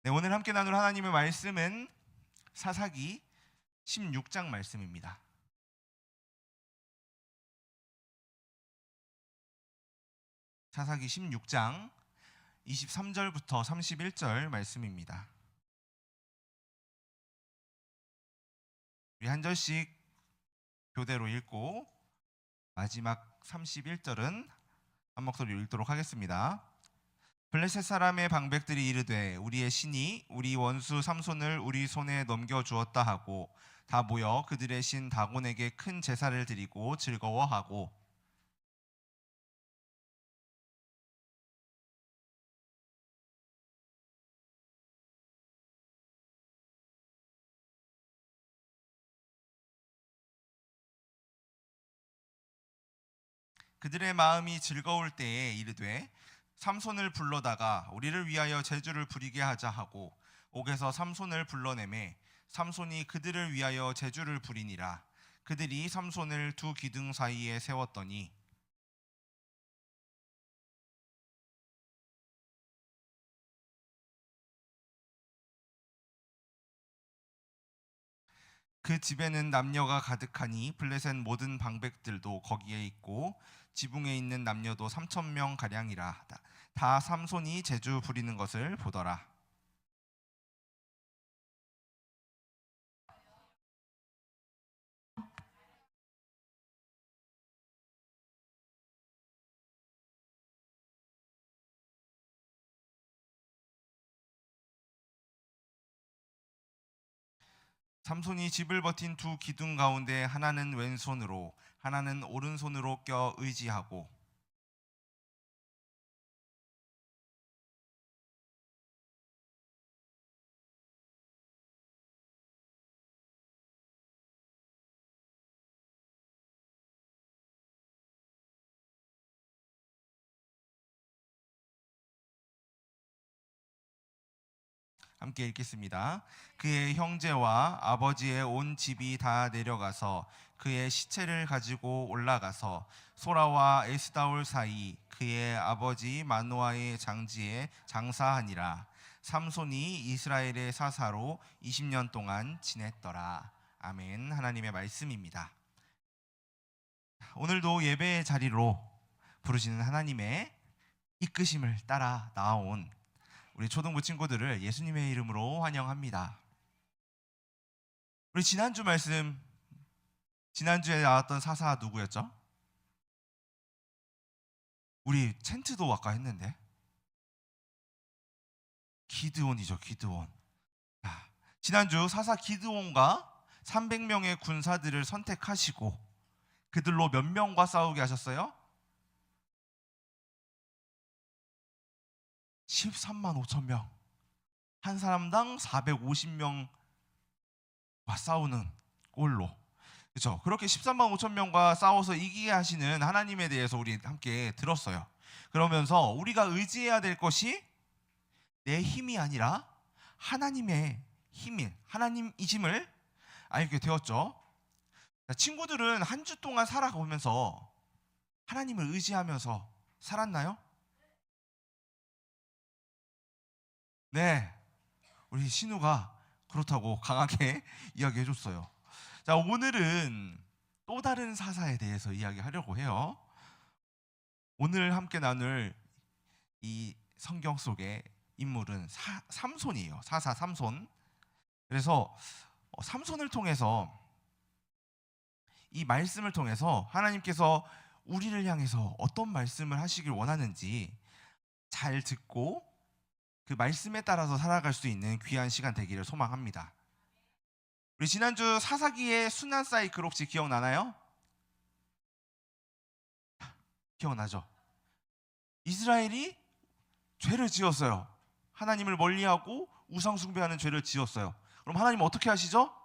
네, 오늘 함께 나눌 하나님의 말씀은 사사기 16장 말씀입니다. 사사기 16장 23절부터 31절 말씀입니다. 우리 한 절씩 교대로 읽고 마지막 31절은 한 목소리로 읽도록 하겠습니다. 블레셋 사람의 방백들이 이르되 우리의 신이 우리 원수 삼손을 우리 손에 넘겨주었다 하고 다 모여 그들의 신 다곤에게 큰 제사를 드리고 즐거워하고 그들의 마음이 즐거울 때에 이르되 삼손을 불러다가 우리를 위하여 제주를 부리게 하자 하고 옥에서 삼손을 불러내매 삼손이 그들을 위하여 제주를 부리니라. 그들이 삼손을 두 기둥 사이에 세웠더니 그 집에는 남녀가 가득하니 블레셋 모든 방백들도 거기에 있고 지붕에 있는 남녀도 3,000명 가량이라. 다 삼손이 제주 부리는 것을 보더라. 삼손이 집을 버틴 두 기둥 가운데 하나는 왼손으로 하나는 오른손으로 껴 의지하고 함께 읽겠습니다. 그의 형제와 아버지의 온 집이 다 내려가서 그의 시체를 가지고 올라가서 소라와 에스다올 사이 그의 아버지 마노아의 장지에 장사하니라. 삼손이 이스라엘의 사사로 20년 동안 지냈더라. 아멘. 하나님의 말씀입니다. 오늘도 예배의 자리로 부르시는 하나님의 이끄심을 따라 나온 우리 초등부 친구들을 예수님의 이름으로 환영합니다. 우리 지난주 말씀, 지난주에 나왔던 사사 누구였죠? 우리 챈트도 아까 했는데 기드온이죠. 기드온. 지난주 사사 기드온과 300명의 군사들을 선택하시고 그들로 몇 명과 싸우게 하셨어요? 13만 5천 명. 한 사람당 450명과 싸우는 꼴로. 그렇죠? 그렇게 13만 5천 명과 싸워서 이기게 하시는 하나님에 대해서 우리 함께 들었어요. 그러면서 우리가 의지해야 될 것이 내 힘이 아니라 하나님의 힘인 하나님이심을 알게 되었죠. 친구들은 한 주 동안 살아가면서 하나님을 의지하면서 살았나요? 네, 우리 신우가 그렇다고 강하게 이야기해줬어요. 자, 오늘은 또 다른 사사에 대해서 이야기하려고 해요. 오늘 함께 나눌 이 성경 속의 인물은 삼손이에요. 사사 삼손. 그래서 삼손을 통해서 이 말씀을 통해서 하나님께서 우리를 향해서 어떤 말씀을 하시길 원하는지 잘 듣고 그 말씀에 따라서 살아갈 수 있는 귀한 시간 되기를 소망합니다. 우리 지난주 사사기의 순환 사이클 혹시 기억나나요? 기억나죠? 이스라엘이 죄를 지었어요. 하나님을 멀리하고 우상 숭배하는 죄를 지었어요. 그럼 하나님 어떻게 하시죠?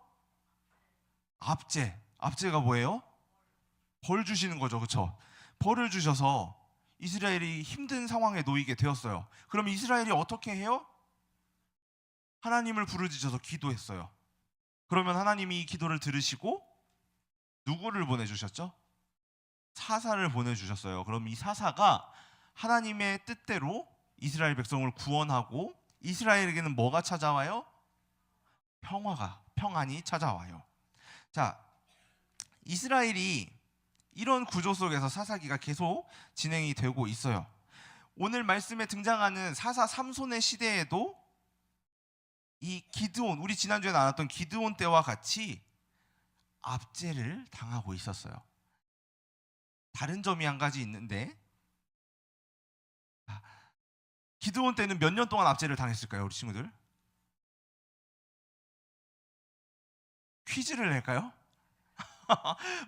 압제가 뭐예요? 벌 주시는 거죠. 그렇죠? 벌을 주셔서 이스라엘이 힘든 상황에 놓이게 되었어요. 그럼 이스라엘이 어떻게 해요? 하나님을 부르짖어서 기도했어요. 그러면 하나님이 이 기도를 들으시고 누구를 보내주셨죠? 사사를 보내주셨어요. 그럼 이 사사가 하나님의 뜻대로 이스라엘 백성을 구원하고 이스라엘에게는 뭐가 찾아와요? 평안이 찾아와요. 자, 이스라엘이 이런 구조 속에서 사사기가 계속 진행이 되고 있어요. 오늘 말씀에 등장하는 사사 삼손의 시대에도 이 기드온, 우리 지난주에 나눴던 기드온 때와 같이 압제를 당하고 있었어요. 다른 점이 한 가지 있는데, 기드온 때는 몇 년 동안 압제를 당했을까요, 우리 친구들? 퀴즈를 낼까요?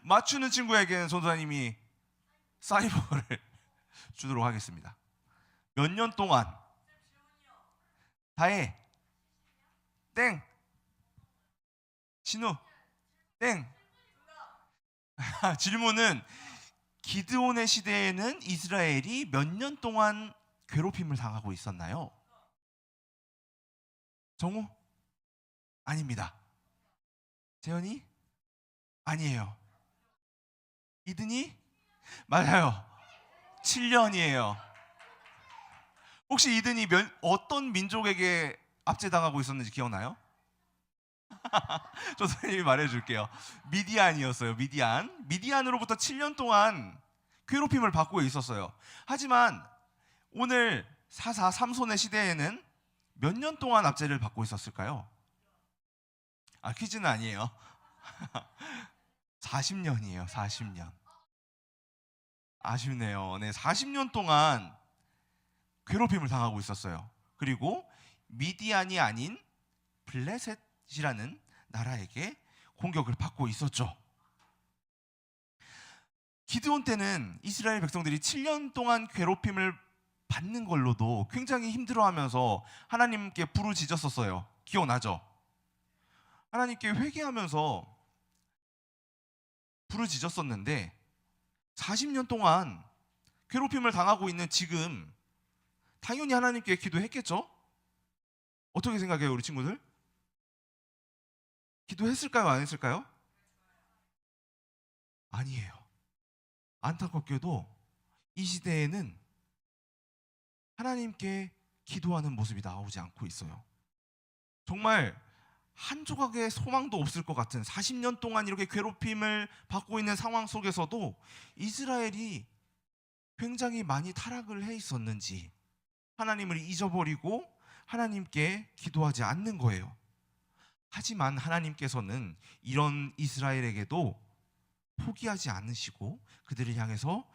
맞추는 친구에게는 전도사님이 사이버를 주도록 하겠습니다. 몇 년 동안? 다혜 땡. 진우 땡. 질문은 기드온의 시대에는 이스라엘이 몇 년 동안 괴롭힘을 당하고 있었나요? 정우? 아닙니다. 재현이? 아니에요. 이든이? 맞아요. 7년이에요. 혹시 이든이 어떤 민족에게 압제당하고 있었는지 기억나요? 조선님이 말해줄게요. 미디안이었어요. 미디안으로부터 7년 동안 괴롭힘을 받고 있었어요. 하지만 오늘 사사 삼손의 시대에는 몇 년 동안 압제를 받고 있었을까요? 퀴즈는 아니에요. 40년이에요. 40년. 아쉽네요. 네, 40년 동안 괴롭힘을 당하고 있었어요. 그리고 미디안이 아닌 블레셋이라는 나라에게 공격을 받고 있었죠. 기드온 때는 이스라엘 백성들이 7년 동안 괴롭힘을 받는 걸로도 굉장히 힘들어하면서 하나님께 부르짖었었어요. 기억나죠? 하나님께 회개하면서 부르짖었었는데 40년 동안 괴롭힘을 당하고 있는 지금 당연히 하나님께 기도했겠죠? 어떻게 생각해요, 우리 친구들? 기도했을까요, 안 했을까요? 아니에요. 안타깝게도 이 시대에는 하나님께 기도하는 모습이 나오지 않고 있어요. 정말 한 조각의 소망도 없을 것 같은 40년 동안 이렇게 괴롭힘을 받고 있는 상황 속에서도 이스라엘이 굉장히 많이 타락을 해 있었는지 하나님을 잊어버리고 하나님께 기도하지 않는 거예요. 하지만 하나님께서는 이런 이스라엘에게도 포기하지 않으시고 그들을 향해서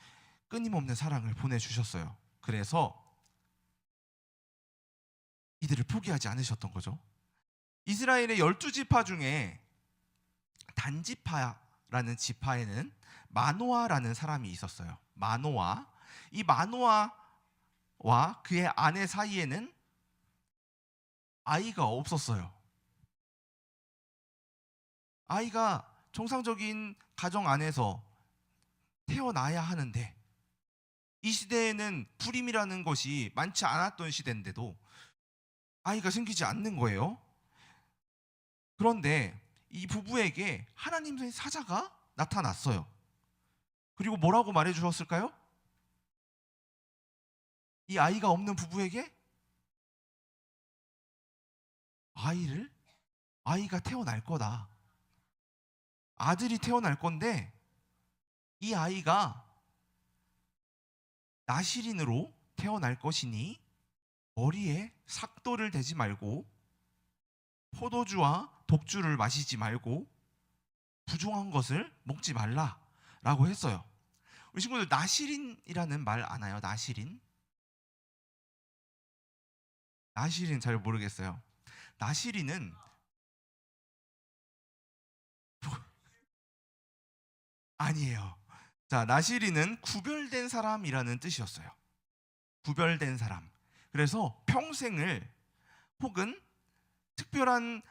끊임없는 사랑을 보내주셨어요. 그래서 이들을 포기하지 않으셨던 거죠. 이스라엘의 12지파 중에 단지파라는 지파에는 마노아라는 사람이 있었어요. 마노아. 이 마노아와 그의 아내 사이에는 아이가 없었어요. 아이가 정상적인 가정 안에서 태어나야 하는데 이 시대에는 불임이라는 것이 많지 않았던 시대인데도 아이가 생기지 않는 거예요. 그런데 이 부부에게 하나님의 사자가 나타났어요. 그리고 뭐라고 말해 주셨을까요? 이 아이가 없는 부부에게 아이가 태어날 거다. 아들이 태어날 건데 이 아이가 나실인으로 태어날 것이니 머리에 삭도를 대지 말고 포도주와 독주를 마시지 말고 부정한 것을 먹지 말라라고 했어요. 우리 친구들 나실인이라는 말 아나요? 나실인 잘 모르겠어요. 나실인은 아니에요. 자, 나실인은 구별된 사람이라는 뜻이었어요. 구별된 사람. 그래서 평생을 혹은 특별한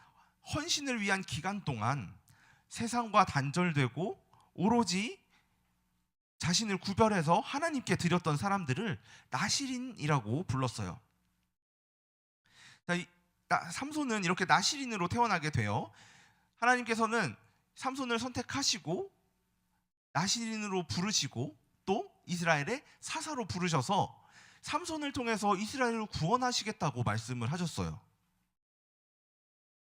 헌신을 위한 기간 동안 세상과 단절되고 오로지 자신을 구별해서 하나님께 드렸던 사람들을 나실인이라고 불렀어요. 자, 삼손은 이렇게 나실인으로 태어나게 돼요. 하나님께서는 삼손을 선택하시고 나실인으로 부르시고 또 이스라엘의 사사로 부르셔서 삼손을 통해서 이스라엘을 구원하시겠다고 말씀을 하셨어요.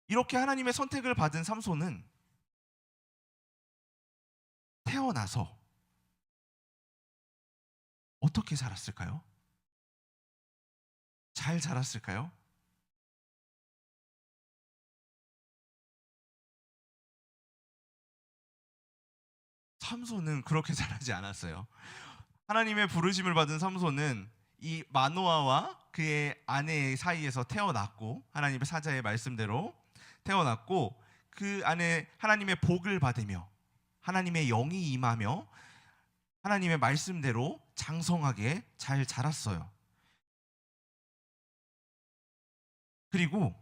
이렇게 하나님의 선택을 받은 삼손은 태어나서 어떻게 자랐을까요? 잘 자랐을까요? 삼손은 그렇게 자라지 않았어요. 하나님의 부르심을 받은 삼손은 이 마노아와 그의 아내 사이에서 태어났고, 하나님의 사자의 말씀대로 태어났고, 그 안에 하나님의 복을 받으며 하나님의 영이 임하며 하나님의 말씀대로 장성하게 잘 자랐어요. 그리고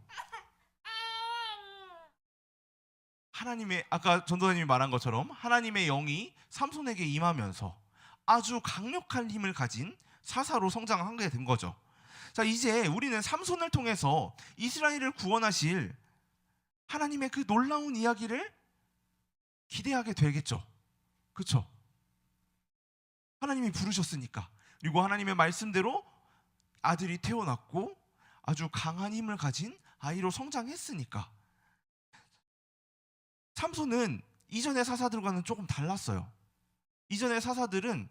하나님의, 아까 전도사님이 말한 것처럼 하나님의 영이 삼손에게 임하면서 아주 강력한 힘을 가진 사사로 성장하게 된 거죠. 자, 이제 우리는 삼손을 통해서 이스라엘을 구원하실 하나님의 그 놀라운 이야기를 기대하게 되겠죠. 그렇죠? 하나님이 부르셨으니까. 그리고 하나님의 말씀대로 아들이 태어났고 아주 강한 힘을 가진 아이로 성장했으니까. 삼손은 이전의 사사들과는 조금 달랐어요. 이전의 사사들은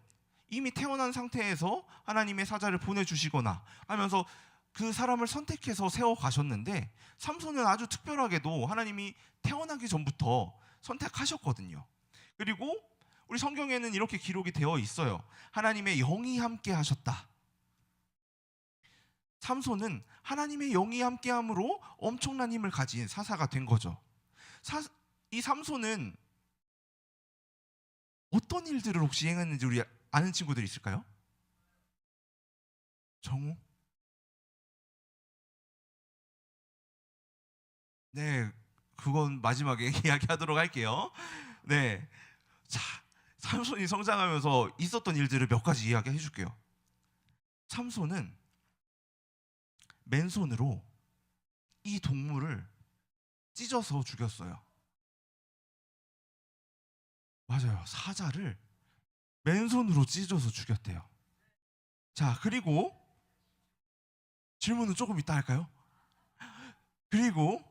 이미 태어난 상태에서 하나님의 사자를 보내주시거나 하면서 그 사람을 선택해서 세워 가셨는데, 삼손은 아주 특별하게도 하나님이 태어나기 전부터 선택하셨거든요. 그리고 우리 성경에는 이렇게 기록이 되어 있어요. 하나님의 영이 함께 하셨다. 삼손은 하나님의 영이 함께함으로 엄청난 힘을 가진 사사가 된 거죠. 이 삼손은 어떤 일들을 혹시 행했는지 우리 아는 친구들 있을까요? 정우? 네, 그건 마지막에 이야기하도록 할게요. 네, 자, 삼손이 성장하면서 있었던 일들을 몇 가지 이야기해 줄게요. 삼손은 맨손으로 이 동물을 찢어서 죽였어요. 맞아요, 사자를 맨손으로 찢어서 죽였대요. 자, 그리고 질문은 조금 이따 할까요? 그리고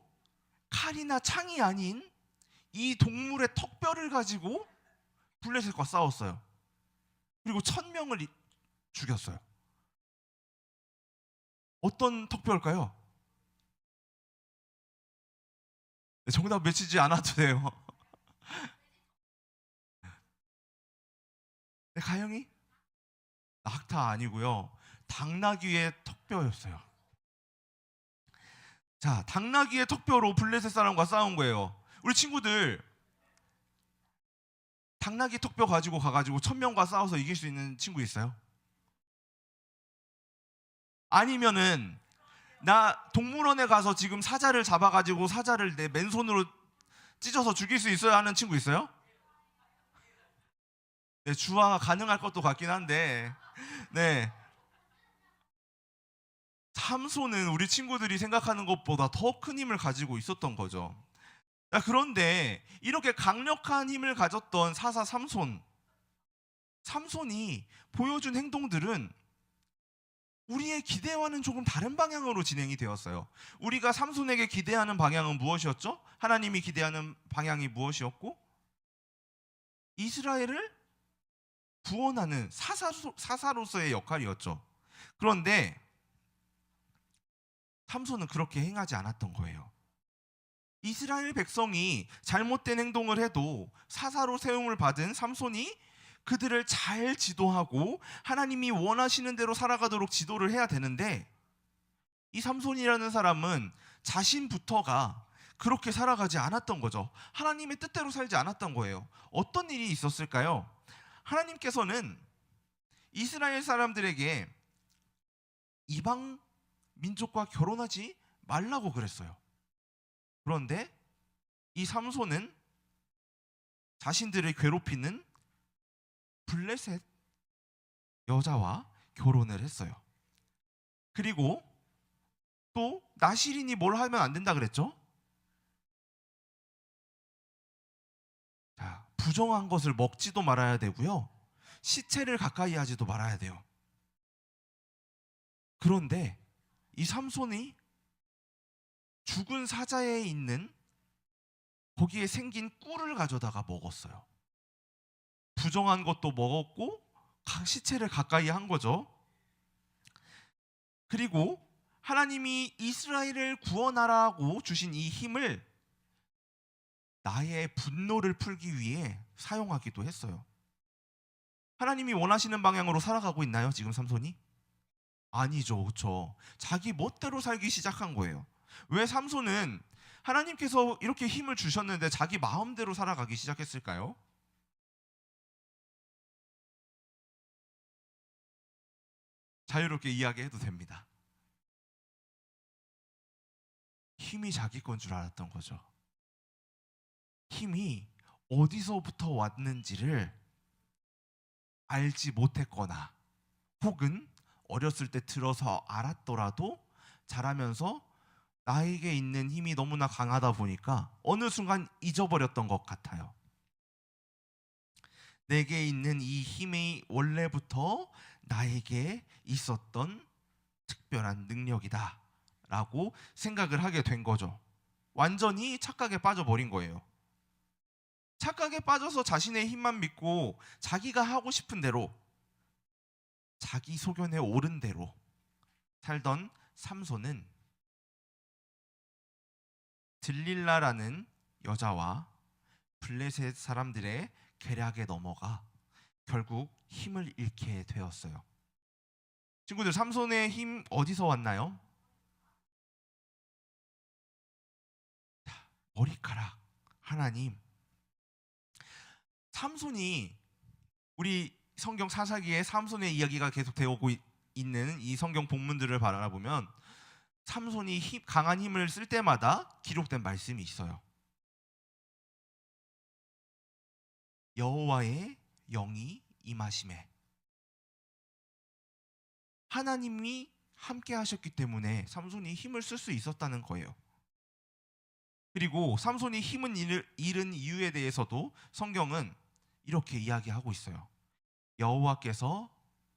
칼이나 창이 아닌 이 동물의 턱뼈를 가지고 블레셋과 싸웠어요. 그리고 1000명을 죽였어요. 어떤 턱뼈일까요? 정답 외치지 않아도 돼요. 네, 가영이? 낙타 아니고요, 당나귀의 턱뼈였어요. 자, 당나귀의 턱뼈로 블레셋 사람과 싸운 거예요. 우리 친구들 당나귀 턱뼈 가지고 가가지고 1000명과 싸워서 이길 수 있는 친구 있어요? 아니면은 나 동물원에 가서 지금 사자를 잡아가지고 사자를 내 맨손으로 찢어서 죽일 수 있어야 하는 친구 있어요? 네, 주화가 가능할 것도 같긴 한데, 네, 삼손은 우리 친구들이 생각하는 것보다 더 큰 힘을 가지고 있었던 거죠. 그런데 이렇게 강력한 힘을 가졌던 사사 삼손이 보여준 행동들은 우리의 기대와는 조금 다른 방향으로 진행이 되었어요. 우리가 삼손에게 기대하는 방향은 무엇이었죠? 하나님이 기대하는 방향이 무엇이었고, 이스라엘을 구원하는 사사로서의 역할이었죠. 그런데 삼손은 그렇게 행하지 않았던 거예요. 이스라엘 백성이 잘못된 행동을 해도 사사로 세움을 받은 삼손이 그들을 잘 지도하고 하나님이 원하시는 대로 살아가도록 지도를 해야 되는데, 이 삼손이라는 사람은 자신부터가 그렇게 살아가지 않았던 거죠. 하나님의 뜻대로 살지 않았던 거예요. 어떤 일이 있었을까요? 하나님께서는 이스라엘 사람들에게 이방 민족과 결혼하지 말라고 그랬어요. 그런데 이 삼손은 자신들을 괴롭히는 블레셋 여자와 결혼을 했어요. 그리고 또 나실인이 뭘 하면 안 된다 그랬죠? 자, 부정한 것을 먹지도 말아야 되고요, 시체를 가까이 하지도 말아야 돼요. 그런데 이 삼손이 죽은 사자에 있는 거기에 생긴 꿀을 가져다가 먹었어요. 부정한 것도 먹었고 시체를 가까이 한 거죠. 그리고 하나님이 이스라엘을 구원하라고 주신 이 힘을 나의 분노를 풀기 위해 사용하기도 했어요. 하나님이 원하시는 방향으로 살아가고 있나요, 지금 삼손이? 아니죠, 그렇죠? 자기 멋대로 살기 시작한 거예요. 왜 삼손은 하나님께서 이렇게 힘을 주셨는데 자기 마음대로 살아가기 시작했을까요? 자유롭게 이야기해도 됩니다. 힘이 자기 건 줄 알았던 거죠. 힘이 어디서부터 왔는지를 알지 못했거나 혹은 어렸을 때 들어서 알았더라도 자라면서 나에게 있는 힘이 너무나 강하다 보니까 어느 순간 잊어버렸던 것 같아요. 내게 있는 이 힘이 원래부터 나에게 있었던 특별한 능력이다 라고 생각을 하게 된 거죠. 완전히 착각에 빠져버린 거예요. 착각에 빠져서 자신의 힘만 믿고 자기가 하고 싶은 대로, 자기 소견에 옳은 대로 살던 삼손은 들릴라라는 여자와 블레셋 사람들의 계략에 넘어가 결국 힘을 잃게 되었어요. 친구들, 삼손의 힘 어디서 왔나요? 머리카락, 하나님. 삼손이, 우리 성경 사사기에 삼손의 이야기가 계속 되어오고 있는 이 성경 본문들을 바라보면 삼손이 강한 힘을 쓸 때마다 기록된 말씀이 있어요. 여호와의 영이 임하심에, 하나님이 함께 하셨기 때문에 삼손이 힘을 쓸 수 있었다는 거예요. 그리고 삼손이 힘을 잃은 이유에 대해서도 성경은 이렇게 이야기하고 있어요. 여호와께서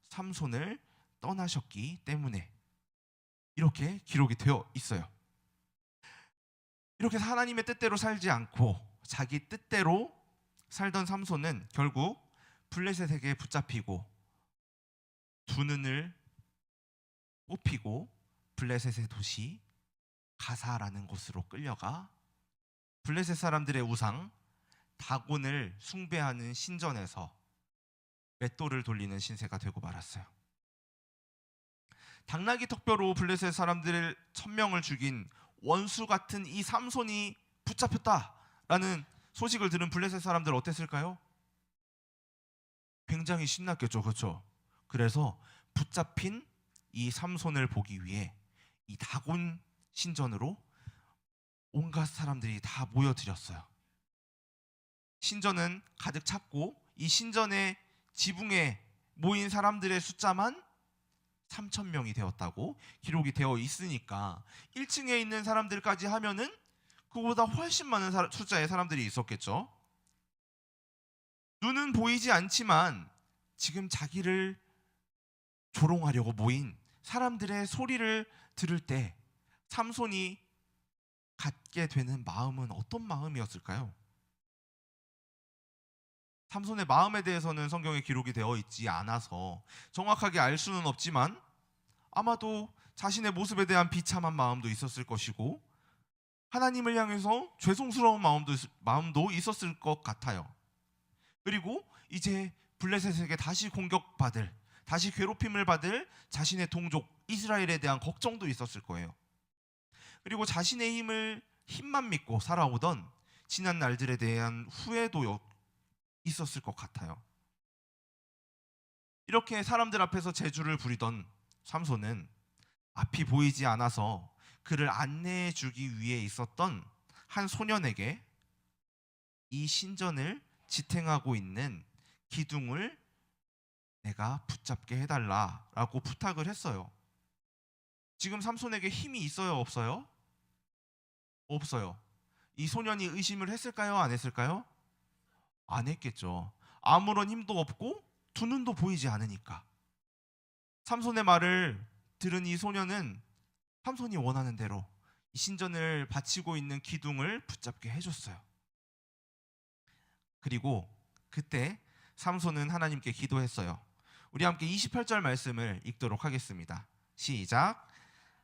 삼손을 떠나셨기 때문에, 이렇게 기록이 되어 있어요. 이렇게 하나님의 뜻대로 살지 않고 자기 뜻대로 살던 삼손은 결국 블레셋에게 붙잡히고 두 눈을 뽑히고 블레셋의 도시 가사라는 곳으로 끌려가 블레셋 사람들의 우상 다곤을 숭배하는 신전에서 맷돌을 돌리는 신세가 되고 말았어요. 당나귀 턱뼈로 블레셋 사람들 1000명을 죽인 원수 같은 이 삼손이 붙잡혔다라는 소식을 들은 블레셋 사람들 어땠을까요? 굉장히 신났겠죠, 그렇죠? 그래서 붙잡힌 이 삼손을 보기 위해 이 다곤 신전으로 온갖 사람들이 다 모여들었어요. 신전은 가득 찼고 이 신전의 지붕에 모인 사람들의 숫자만 3000명이 되었다고 기록이 되어 있으니까 1층에 있는 사람들까지 하면은 그보다 훨씬 많은 숫자의 사람들이 있었겠죠. 눈은 보이지 않지만 지금 자기를 조롱하려고 모인 사람들의 소리를 들을 때 삼손이 갖게 되는 마음은 어떤 마음이었을까요? 삼손의 마음에 대해서는 성경에 기록이 되어 있지 않아서 정확하게 알 수는 없지만 아마도 자신의 모습에 대한 비참한 마음도 있었을 것이고 하나님을 향해서 죄송스러운 마음도 있었을 것 같아요. 그리고 이제 블레셋에게 다시 공격받을, 다시 괴롭힘을 받을 자신의 동족 이스라엘에 대한 걱정도 있었을 거예요. 그리고 자신의 힘만 믿고 살아오던 지난 날들에 대한 후회도 있었을 것 같아요. 이렇게 사람들 앞에서 재주를 부리던 삼손은 앞이 보이지 않아서 그를 안내해 주기 위해 있었던 한 소년에게 이 신전을 지탱하고 있는 기둥을 내가 붙잡게 해달라라고 부탁을 했어요. 지금 삼손에게 힘이 있어요, 없어요? 없어요. 이 소년이 의심을 했을까요, 안 했을까요? 안 했겠죠. 아무런 힘도 없고 두 눈도 보이지 않으니까. 삼손의 말을 들은 이 소년은 삼손이 원하는 대로 이 신전을 바치고 있는 기둥을 붙잡게 해줬어요. 그리고 그때 삼손은 하나님께 기도했어요. 우리 함께 28절 말씀을 읽도록 하겠습니다. 시작.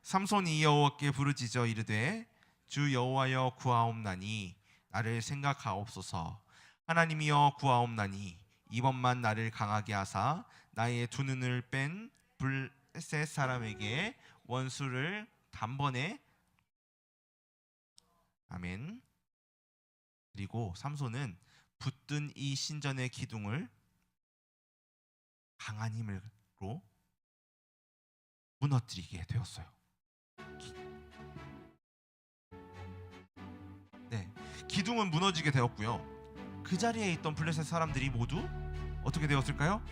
삼손이 여호와께 부르짖어 이르되 주 여호와여 구하옵나니 나를 생각하옵소서. 하나님이여 구하옵나니 이번만 나를 강하게 하사 나의 두 눈을 뺀 블레셋 사람에게 원수를 단번에. 아멘. 그리고 삼손은 붙든 이 신전의 기둥을 강한 힘으로 무너뜨리게 되었어요. 네, 기둥은 무너지게 되었고요. 그 자리에 있던 블레셋 사람들이 모두 어떻게 되었을까요?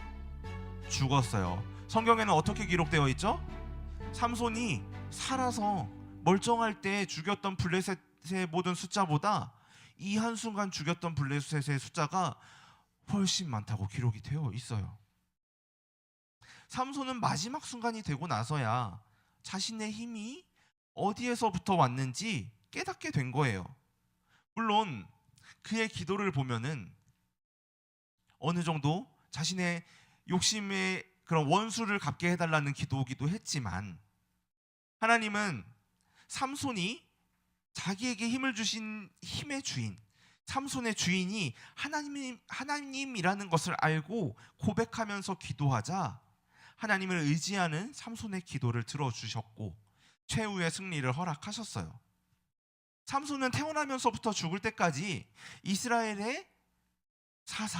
죽었어요. 성경에는 어떻게 기록되어 있죠? 삼손이 살아서 멀쩡할 때 죽였던 블레셋의 모든 숫자보다 이 한순간 죽였던 블레셋의 숫자가 훨씬 많다고 기록이 되어 있어요. 삼손은 마지막 순간이 되고 나서야 자신의 힘이 어디에서부터 왔는지 깨닫게 된 거예요. 물론 그의 기도를 보면은 어느 정도 자신의 욕심의 그런 원수를 갚게 해달라는 기도이기도 했지만, 하나님은 삼손이 자기에게 힘을 주신 힘의 주인, 삼손의 주인이 하나님이라는 것을 알고 고백하면서 기도하자 하나님을 의지하는 삼손의 기도를 들어주셨고 최후의 승리를 허락하셨어요. 삼손은 태어나면서부터 죽을 때까지 이스라엘의 사사,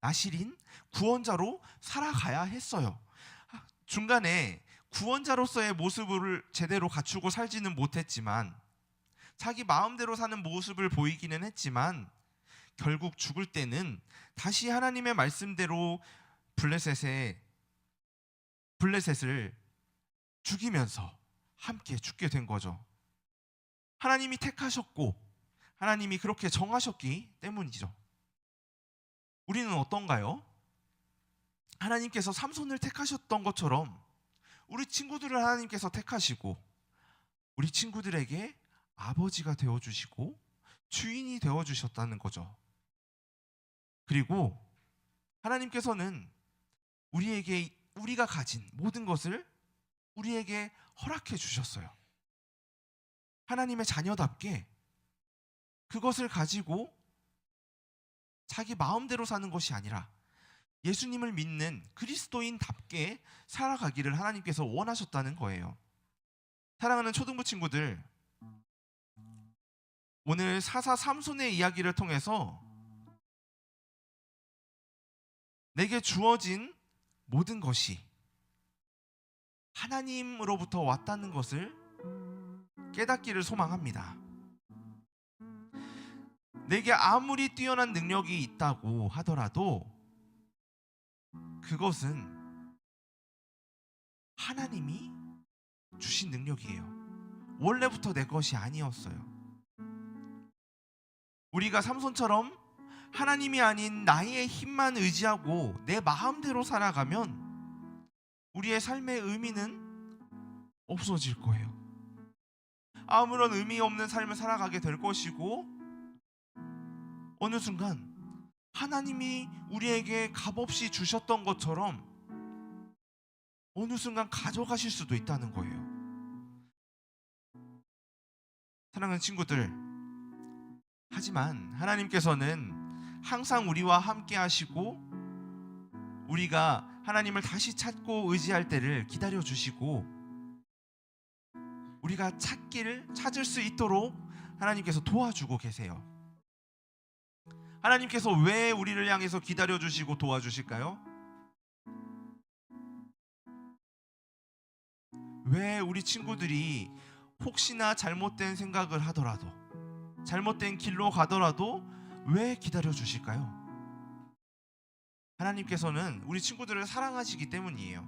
나실인 구원자로 살아가야 했어요. 중간에 구원자로서의 모습을 제대로 갖추고 살지는 못했지만, 자기 마음대로 사는 모습을 보이기는 했지만, 결국 죽을 때는 다시 하나님의 말씀대로 블레셋을 죽이면서 함께 죽게 된 거죠. 하나님이 택하셨고 하나님이 그렇게 정하셨기 때문이죠. 우리는 어떤가요? 하나님께서 삼손을 택하셨던 것처럼 우리 친구들을 하나님께서 택하시고 우리 친구들에게 아버지가 되어주시고 주인이 되어주셨다는 거죠. 그리고 하나님께서는 우리가 가진 모든 것을 우리에게 허락해 주셨어요. 하나님의 자녀답게 그것을 가지고 자기 마음대로 사는 것이 아니라 예수님을 믿는 그리스도인답게 살아가기를 하나님께서 원하셨다는 거예요. 사랑하는 초등부 친구들, 오늘 사사 삼손의 이야기를 통해서 내게 주어진 모든 것이 하나님으로부터 왔다는 것을 깨닫기를 소망합니다. 내게 아무리 뛰어난 능력이 있다고 하더라도 그것은 하나님이 주신 능력이에요. 원래부터 내 것이 아니었어요. 우리가 삼손처럼 하나님이 아닌 나의 힘만 의지하고 내 마음대로 살아가면 우리의 삶의 의미는 없어질 거예요. 아무런 의미 없는 삶을 살아가게 될 것이고, 어느 순간 하나님이 우리에게 값없이 주셨던 것처럼 어느 순간 가져가실 수도 있다는 거예요. 사랑하는 친구들, 하지만 하나님께서는 항상 우리와 함께 하시고 우리가 하나님을 다시 찾고 의지할 때를 기다려 주시고 우리가 찾을 수 있도록 하나님께서 도와주고 계세요. 하나님께서 왜 우리를 향해서 기다려 주시고 도와주실까요? 왜 우리 친구들이 혹시나 잘못된 생각을 하더라도, 잘못된 길로 가더라도 왜 기다려 주실까요? 하나님께서는 우리 친구들을 사랑하시기 때문이에요.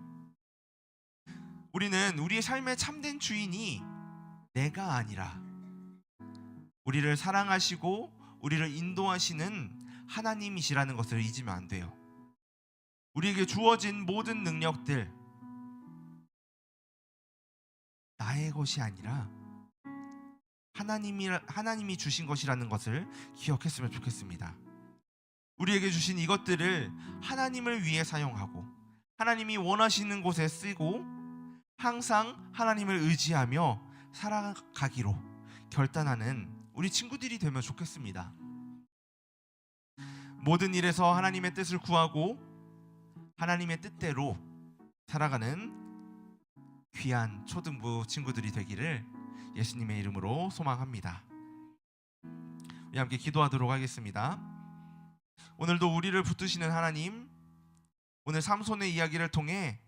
우리는 우리의 삶의 참된 주인이 내가 아니라 우리를 사랑하시고 우리를 인도하시는 하나님이시라는 것을 잊으면 안 돼요. 우리에게 주어진 모든 능력들, 나의 것이 아니라 하나님이 주신 것이라는 것을 기억했으면 좋겠습니다. 우리에게 주신 이것들을 하나님을 위해 사용하고 하나님이 원하시는 곳에 쓰고 항상 하나님을 의지하며 살아가기로 결단하는 우리 친구들이 되면 좋겠습니다. 모든 일에서 하나님의 뜻을 구하고 하나님의 뜻대로 살아가는 귀한 초등부 친구들이 되기를 예수님의 이름으로 소망합니다. 우리 함께 기도하도록 하겠습니다. 오늘도 우리를 붙드시는 하나님, 오늘 삼손의 이야기를 통해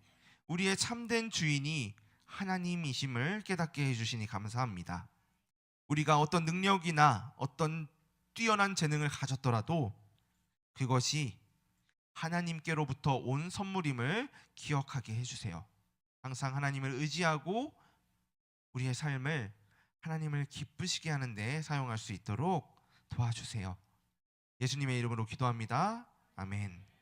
우리의 참된 주인이 하나님이심을 깨닫게 해주시니 감사합니다. 우리가 어떤 능력이나 어떤 뛰어난 재능을 가졌더라도 그것이 하나님께로부터 온 선물임을 기억하게 해주세요. 항상 하나님을 의지하고 우리의 삶을 하나님을 기쁘시게 하는 데 사용할 수 있도록 도와주세요. 예수님의 이름으로 기도합니다. 아멘.